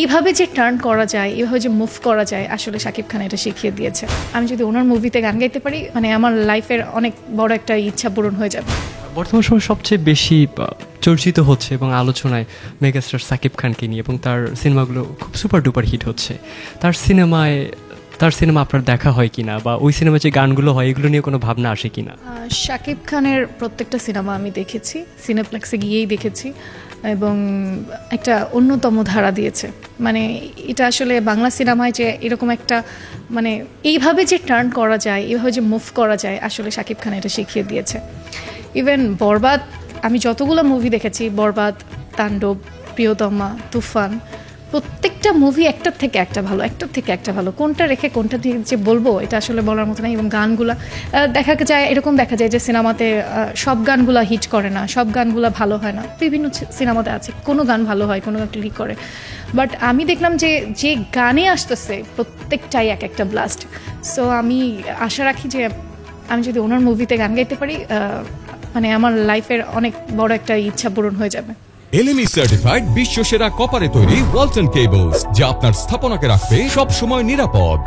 এইভাবে যে টার্ন করা যায়, এইভাবে যে মুভ করা যায়, আসলে শাকিব খান এটা শিখিয়ে দিয়েছে। আমি যদি ওনার মুভিতে গান গাইতে পারি, মানে আমার লাইফের অনেক বড় একটা ইচ্ছা পূরণ হয়ে যাবে। বর্তমান সময়ে সবচেয়ে বেশি চর্চিত হচ্ছে এবং আলোচনায় মেগাস্টার শাকিব খানকে নিয়ে, এবং তার সিনেমাগুলো খুব সুপার ডুপার হিট হচ্ছে। তার সিনেমা আপনার দেখা হয় কিনা, বা ওই সিনেমায় যে গানগুলো হয় এগুলো নিয়ে কোনো ভাবনা আসে কিনা? শাকিব খানের প্রত্যেকটা সিনেমা আমি দেখেছি, সিনেপ্লেক্সে গিয়েই দেখেছি, এবং একটা অন্যতম ধারা দিয়েছে। মানে এটা আসলে বাংলা সিনেমায় যে এরকম একটা, মানে এইভাবে যে টার্ন করা যায়, এইভাবে যে মুভ করা যায়, আসলে শাকিব খান এটা শিখিয়ে দিয়েছে। ইভেন বরবাদ, আমি যতগুলো মুভি দেখেছি, বরবাদ, তাণ্ডব, প্রিয়তমা, তুফান, প্রত্যেকটা মুভি একটার থেকে একটা ভালো। কোনটা রেখে কোনটা দিয়ে যে বলবো, এটা আসলে বলার মতো না। এবং গানগুলা দেখা যায় যে সিনেমাতে সব গানগুলা হিট করে না, সব গানগুলা ভালো হয় না। বিভিন্ন সিনেমাতে আছে কোনো গান ভালো হয়, কোনো গান ক্লিক করে, বাট আমি দেখলাম যে গানে আসতেছে প্রত্যেকটাই এক একটা ব্লাস্ট। সো আমি আশা রাখি যে আমি যদি ওনার মুভিতে গান গাইতে পারি, মানে আমার লাইফের অনেক বড় একটা ইচ্ছা পূরণ হয়ে যাবে। এলএমই সার্টিফাইড বিশ্ব সেরা কপারে তৈরি ওয়ালটন কেবলস, যা আপনার স্থাপনাকে রাখবে সব সময় নিরাপদ।